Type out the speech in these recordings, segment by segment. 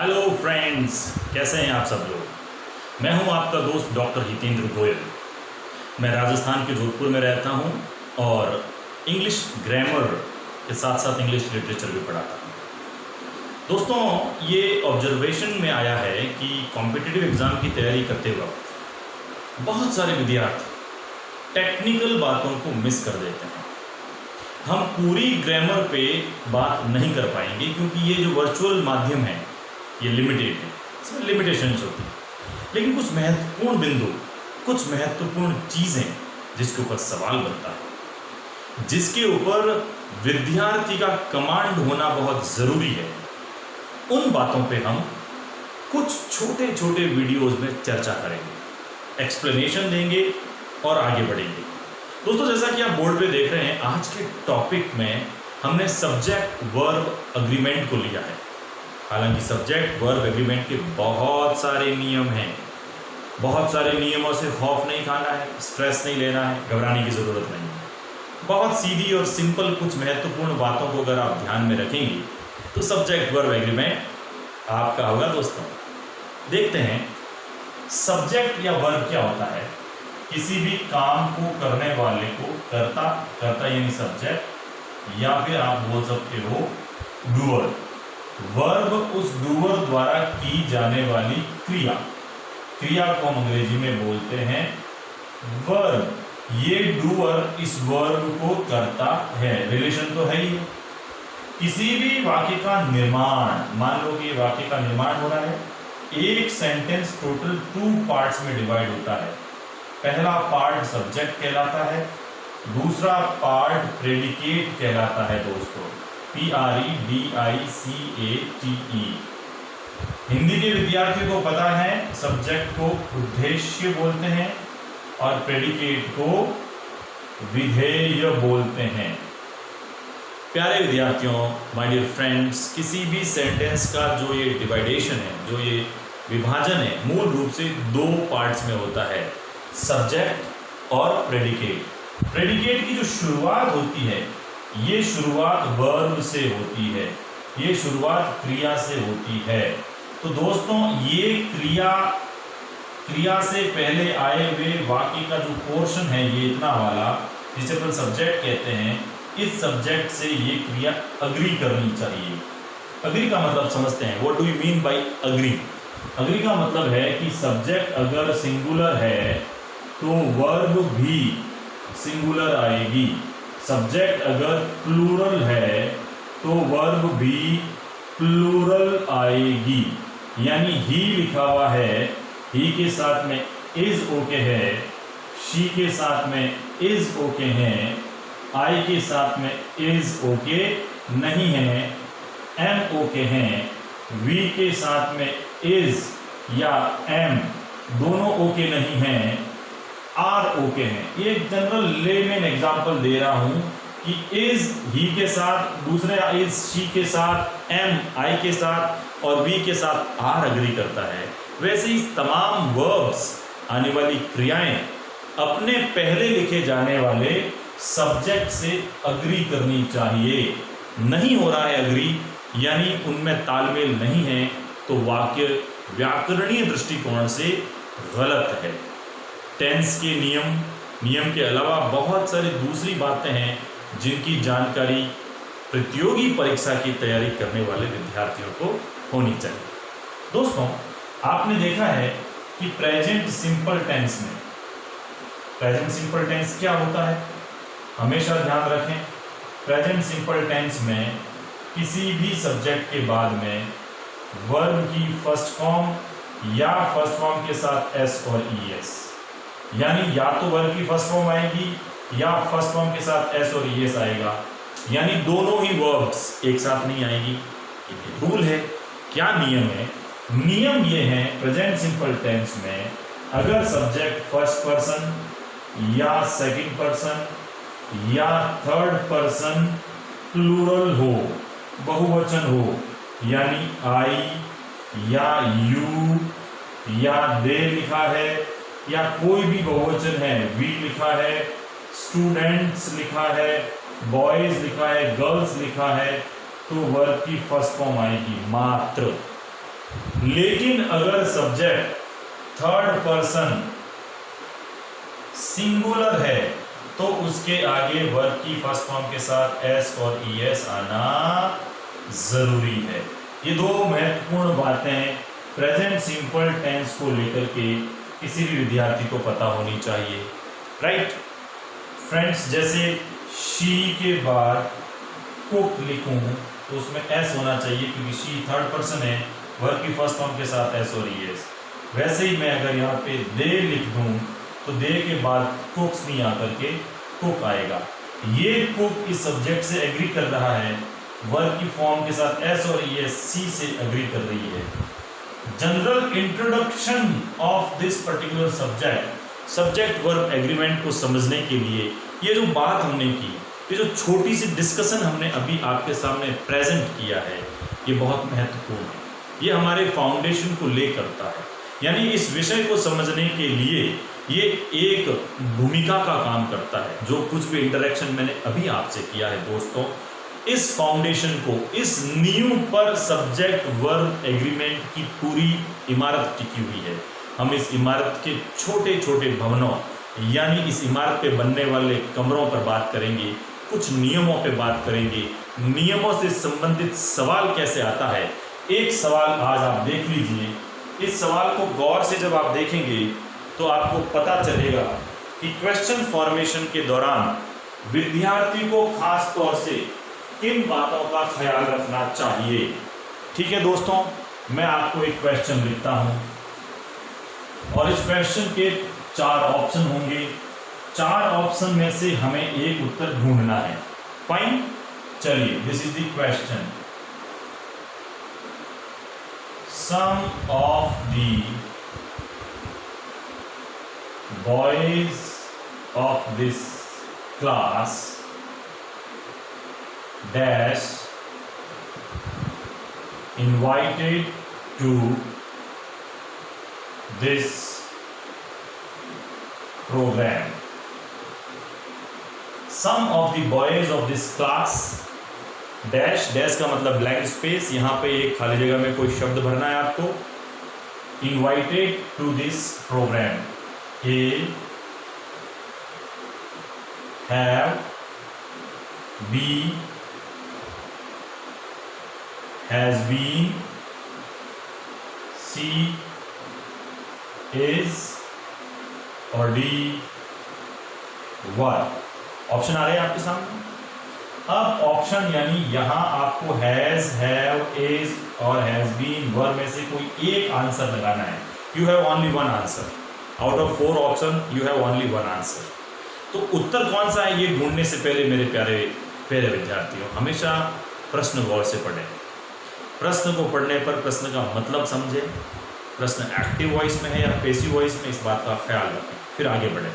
Hello friends, कैसे हैं आप सब लोग। मैं हूं आपका दोस्त डॉक्टर हितेंद्र गोयल। मैं राजस्थान के जोधपुर में रहता हूं और इंग्लिश ग्रामर के साथ साथ इंग्लिश लिटरेचर भी पढ़ाता हूं। दोस्तों, ये ऑब्जर्वेशन में आया है कि कॉम्पिटिटिव एग्ज़ाम की तैयारी करते वक्त बहुत सारे विद्यार्थी टेक्निकल बातों को मिस कर देते हैं। हम पूरी ग्रामर पे बात नहीं कर पाएंगे क्योंकि ये जो वर्चुअल माध्यम है ये लिमिटेड है, इसमें लिमिटेशंस होती हैं। लेकिन कुछ महत्वपूर्ण बिंदु, कुछ महत्वपूर्ण चीज़ें जिसके ऊपर सवाल बनता है, जिसके ऊपर विद्यार्थी का कमांड होना बहुत ज़रूरी है, उन बातों पे हम कुछ छोटे छोटे वीडियोज़ में चर्चा करेंगे, एक्सप्लेनेशन देंगे और आगे बढ़ेंगे। दोस्तों, जैसा कि आप बोर्ड पे देख रहे हैं, आज के टॉपिक में हमने सब्जेक्ट वर्ब अग्रीमेंट को लिया है। हालांकि सब्जेक्ट वर्ब एग्रीमेंट के बहुत सारे नियम हैं, बहुत सारे नियमों से खौफ नहीं खाना है, स्ट्रेस नहीं लेना है, घबराने की ज़रूरत नहीं है। बहुत सीधी और सिंपल कुछ महत्वपूर्ण बातों को अगर आप ध्यान में रखेंगे तो सब्जेक्ट वर्ब एग्रीमेंट आपका होगा। दोस्तों, देखते हैं सब्जेक्ट या वर्ब क्या होता है। किसी भी काम को करने वाले को करता यानी सब्जेक्ट, या फिर आप बोल सकते हो डूअर। वर्ब उस डूअर द्वारा की जाने वाली क्रिया को हम अंग्रेजी में बोलते हैं वर्ब। ये डूअर इस वर्ब को करता है, रिलेशन तो है ही। किसी भी वाक्य का निर्माण, मान लो कि ये वाक्य का निर्माण हो रहा है, एक सेंटेंस टोटल 2 पार्ट्स में डिवाइड होता है। पहला पार्ट सब्जेक्ट कहलाता है, दूसरा पार्ट प्रेडिकेट कहलाता है। दोस्तों, PREDICATE। हिंदी के विद्यार्थियों को पता है सब्जेक्ट को उद्देश्य बोलते हैं और प्रेडिकेट को विधेय बोलते हैं। प्यारे विद्यार्थियों, माय डियर फ्रेंड्स, किसी भी सेंटेंस का जो ये डिवाइडेशन है, जो ये विभाजन है, मूल रूप से 2 पार्ट्स में होता है, सब्जेक्ट और प्रेडिकेट। प्रेडिकेट की जो शुरुआत होती है, ये शुरुआत वर्ब से होती है, ये शुरुआत क्रिया से होती है। तो दोस्तों, ये क्रिया से पहले आए हुए वाक्य का जो पोर्शन है, ये इतना वाला जिसे अपन सब्जेक्ट कहते हैं, इस सब्जेक्ट से ये क्रिया अग्री करनी चाहिए। अग्री का मतलब समझते हैं, what do you mean by agree. Agree का मतलब है कि सब्जेक्ट अगर सिंगुलर है तो वर्ब भी सिंगुलर आएगी। सब्जेक्ट अगर प्लूरल है तो वर्ब भी प्लूरल आएगी। यानी ही लिखा हुआ है, ही के साथ में इज ओके है, शी के साथ में इज ओके है, आई के साथ में इज ओके नहीं है, एम ओके हैं, वी के साथ में इज या एम दोनों ओके नहीं हैं, आर ओके हैं। ये जनरल लेमेन एग्जांपल दे रहा हूं कि इज ही के साथ, दूसरे इज शी के साथ, एम आई के साथ और वी के साथ आर अग्री करता है। वैसे ही तमाम वर्ब्स, आने वाली क्रियाएं अपने पहले लिखे जाने वाले सब्जेक्ट से अग्री करनी चाहिए। नहीं हो रहा है अग्री, यानी उनमें तालमेल नहीं है, तो वाक्य व्याकरणीय दृष्टिकोण से गलत है। टेंस के नियम के अलावा बहुत सारी दूसरी बातें हैं जिनकी जानकारी प्रतियोगी परीक्षा की तैयारी करने वाले विद्यार्थियों को होनी चाहिए। दोस्तों, आपने देखा है कि प्रेजेंट सिंपल टेंस में, प्रेजेंट सिंपल टेंस क्या होता है, हमेशा ध्यान रखें। प्रेजेंट सिंपल टेंस में किसी भी सब्जेक्ट के बाद में वर्ब की फर्स्ट फॉर्म या फर्स्ट फॉर्म के साथ एस और ईएस, यानी या तो वर्ब की फर्स्ट फॉर्म आएगी या फर्स्ट फॉर्म के साथ एस और ईएस आएगा, यानी दोनों ही वर्ब्स एक साथ नहीं आएगी। रूल है, क्या नियम है? नियम ये है, प्रेजेंट सिंपल टेंस में अगर सब्जेक्ट फर्स्ट पर्सन या सेकंड पर्सन या थर्ड पर्सन प्लूरल हो, बहुवचन हो, यानी आई या यू या दे लिखा है, या कोई भी बहुवचन है, वी लिखा है, स्टूडेंट्स लिखा है, बॉयज लिखा है, गर्ल्स लिखा है, तो वर्ब की फर्स्ट फॉर्म आएगी मात्र। लेकिन अगर सब्जेक्ट थर्ड पर्सन सिंगुलर है तो उसके आगे वर्ब की फर्स्ट फॉर्म के साथ एस और ईएस आना जरूरी है। ये दो महत्वपूर्ण बातें प्रेजेंट सिंपल टेंस को लेकर के किसी भी विद्यार्थी को पता होनी चाहिए, राइट फ्रेंड्स। जैसे शी के बाद कुक लिखूं तो उसमें एस होना चाहिए क्योंकि शी थर्ड पर्सन है, वर्ब की फर्स्ट फॉर्म के साथ एस और ईएस। वैसे ही मैं अगर यहाँ पे दे लिख दूं तो दे के बाद कुक्स नहीं आकर के कुक आएगा। ये कुक इस सब्जेक्ट से एग्री कर रहा है, वर्ब की फॉर्म के साथ एस और ईएस सी से एग्री कर रही है। General introduction of this particular subject verb agreement को समझने के लिए ये जो बात हमने की, ये जो छोटी सी डिस्कशन हमने अभी आपके सामने प्रेजेंट किया है, ये बहुत महत्वपूर्ण है। ये हमारे फाउंडेशन को ले करता है, यानी इस विषय को समझने के लिए ये एक भूमिका का काम करता है। जो कुछ भी इंटरेक्शन मैंने अभी आपसे किया है दोस्तों, इस फाउंडेशन को, इस नींव पर सब्जेक्ट वर्ब एग्रीमेंट की पूरी इमारत टिकी हुई है। हम इस इमारत के छोटे छोटे भवनों यानी इस इमारत पे बनने वाले कमरों पर बात करेंगे, कुछ नियमों पे बात करेंगे, नियमों से संबंधित सवाल कैसे आता है। एक सवाल आज आप देख लीजिए, इस सवाल को गौर से जब आप देखेंगे तो आपको पता चलेगा कि क्वेश्चन फॉर्मेशन के दौरान विद्यार्थी को खास तौर से किन बातों का ख्याल रखना चाहिए। ठीक है दोस्तों, मैं आपको एक क्वेश्चन लिखता हूं और इस क्वेश्चन के 4 ऑप्शन होंगे। 4 ऑप्शन में से हमें एक उत्तर ढूंढना है। फाइन, चलिए, this is the question. Some of the boys of this class dash invited to this program. Some of the boys of this class dash, dash का मतलब ब्लैंक स्पेस, यहाँ पे एक खाली जगह में कोई शब्द भरना है आपको। Invited to this program, A have B has been C is और डी वर। ऑप्शन आ रहे हैं आपके सामने। अब ऑप्शन यानी यहां आपको हैज, हैव, इज और हैज बीन, वर में से कोई एक आंसर लगाना है। You have only one answer out of 4 option, you have only one answer. तो उत्तर कौन सा है ये ढूंढने से पहले मेरे प्यारे विद्यार्थियों, हमेशा प्रश्न गौर से पढ़ें। प्रश्न को पढ़ने पर प्रश्न का मतलब समझें, प्रश्न एक्टिव वॉइस में है या पैसिव वॉइस में, इस बात का ख्याल रखें, फिर आगे बढ़ें।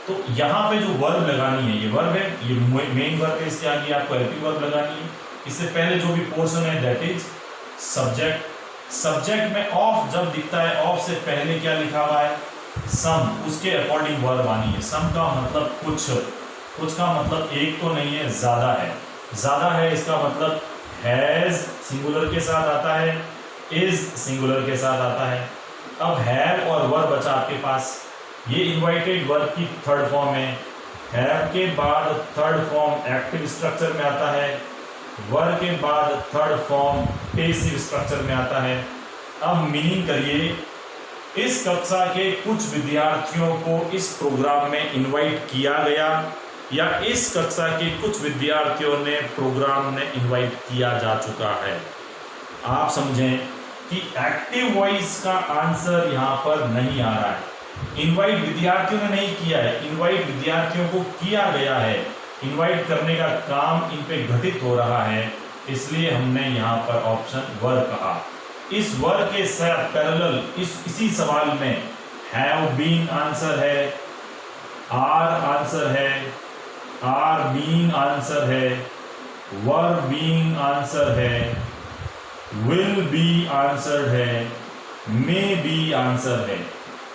तो यहाँ पे जो वर्ब लगानी है, ये वर्ब है, ये मेन वर्ब है, इसके आगे आपको हेल्पिंग वर्ब लगानी है। इससे पहले जो भी पोर्शन है दैट इज सब्जेक्ट। सब्जेक्ट में ऑफ जब दिखता है, ऑफ से पहले क्या लिखा हुआ है, सम, उसके अकॉर्डिंग वर्ब आनी है। सम का मतलब कुछ, कुछ का मतलब एक तो नहीं है, ज़्यादा है। ज़्यादा है इसका मतलब हैज सिंगुलर के साथ आता है, इज सिंगुलर के साथ आता है। अब हैव और वर्ब बचा आपके पास, ये इनवाइटेड वर्ब की थर्ड फॉर्म है। हैव के बाद थर्ड फॉर्म एक्टिव स्ट्रक्चर में आता है, वर्ब के बाद थर्ड फॉर्म पैसिव स्ट्रक्चर में आता है। अब मीनिंग करिए, इस कक्षा के कुछ विद्यार्थियों को इस प्रोग्राम में इनवाइट किया गया या इस कक्षा के कुछ विद्यार्थियों ने प्रोग्राम में इनवाइट किया जा चुका है। आप समझें कि एक्टिव वॉइस का आंसर यहाँ पर नहीं आ रहा है। इनवाइट विद्यार्थियों ने नहीं किया है, इनवाइट विद्यार्थियों को किया गया है। इनवाइट करने का काम इन पे घटित हो रहा है, इसलिए हमने यहाँ पर ऑप्शन वर्ब कहा। इस वर्ब के साथ पैरेलल इसी सवाल में हैव बीन आंसर है, आर आंसर है, आर बीइंग आंसर है, वर बीइंग आंसर है, विल बी आंसर है, मे बी आंसर है।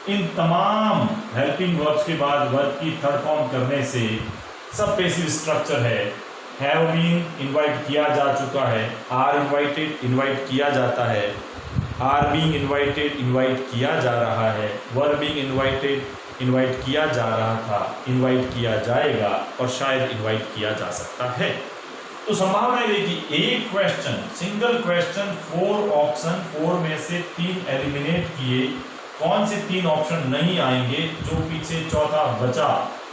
इन तमाम हेल्पिंग वर्ब्स के बाद वर्ब की थर्ड फॉर्म करने से सब पैसिव स्ट्रक्चर है। हैव बीन इनवाइट किया जा चुका है, आर इनवाइटेड इनवाइट किया जाता है, आर बीइंग इनवाइटेड, इनवाइट किया जा रहा है, वर बीइंग इनवाइटेड, इनवाइट किया जा रहा था, इनवाइट किया जाएगा और शायद इनवाइट किया जा सकता है। तो संभावना है कि एक क्वेश्चन, सिंगल क्वेश्चन, 4 ऑप्शन, 4 में से 3 एलिमिनेट किए, कौन से 3 ऑप्शन नहीं आएंगे, जो पीछे चौथा बचा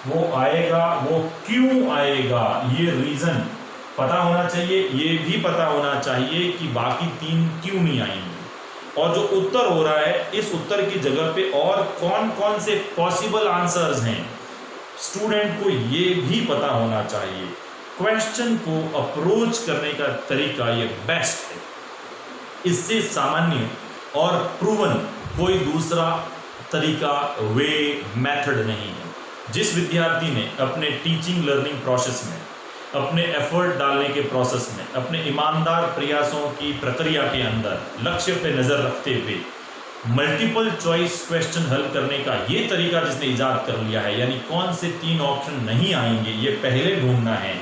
वो आएगा, वो क्यों आएगा, ये रीजन पता होना चाहिए। ये भी पता होना चाहिए कि बाकी 3 क्यों नहीं आएंगे, और जो उत्तर हो रहा है इस उत्तर की जगह पे और कौन कौन से पॉसिबल आंसर्स हैं, स्टूडेंट को ये भी पता होना चाहिए। क्वेश्चन को अप्रोच करने का तरीका ये बेस्ट है, इससे सामान्य और प्रूवन कोई दूसरा तरीका, वे, मेथड नहीं है। जिस विद्यार्थी ने अपने टीचिंग लर्निंग प्रोसेस में, अपने एफर्ट डालने के प्रोसेस में, अपने ईमानदार प्रयासों की प्रक्रिया के अंदर लक्ष्य पे नज़र रखते हुए मल्टीपल चॉइस क्वेश्चन हल करने का ये तरीका जिसने इजाद कर लिया है, यानी कौन से 3 ऑप्शन नहीं आएंगे ये पहले ढूंढना है,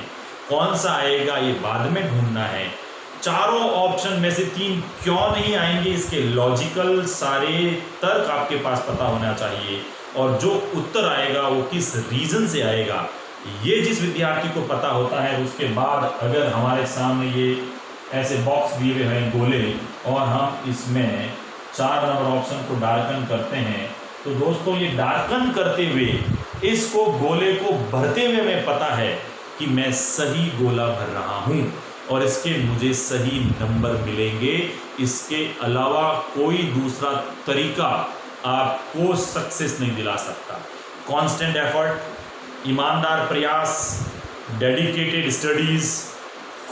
कौन सा आएगा ये बाद में ढूंढना है, चारों ऑप्शन में से 3 क्यों नहीं आएंगे इसके लॉजिकल सारे तर्क आपके पास पता होना चाहिए, और जो उत्तर आएगा वो किस रीजन से आएगा, ये जिस विद्यार्थी को पता होता है, उसके बाद अगर हमारे सामने ये ऐसे बॉक्स दिए हुए हैं गोले, और हम इसमें 4 नंबर ऑप्शन को डार्कन करते हैं, तो दोस्तों ये डार्कन करते हुए इसको गोले को भरते हुए मैं पता है कि मैं सही गोला भर रहा हूँ और इसके मुझे सही नंबर मिलेंगे। इसके अलावा कोई दूसरा तरीका आपको सक्सेस नहीं दिला सकता। कांस्टेंट एफर्ट, ईमानदार प्रयास, डेडिकेटेड स्टडीज़,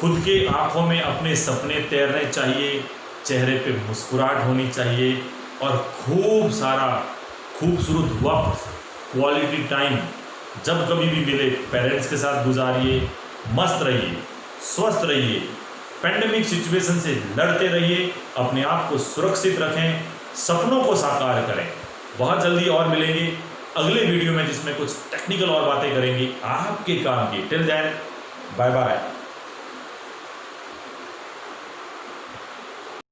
खुद के आंखों में अपने सपने तैरने चाहिए, चेहरे पे मुस्कुराहट होनी चाहिए, और खूब सारा खूबसूरत वक्त, क्वालिटी टाइम जब कभी भी मिले पेरेंट्स के साथ गुजारिए। मस्त रहिए, स्वस्थ रहिए, पेंडेमिक सिचुएशन से लड़ते रहिए, अपने आप को सुरक्षित रखें, सपनों को साकार करें। बहुत जल्दी और मिलेंगे अगले वीडियो में जिसमें कुछ टेक्निकल और बातें करेंगे आपके काम की। Till then, bye bye.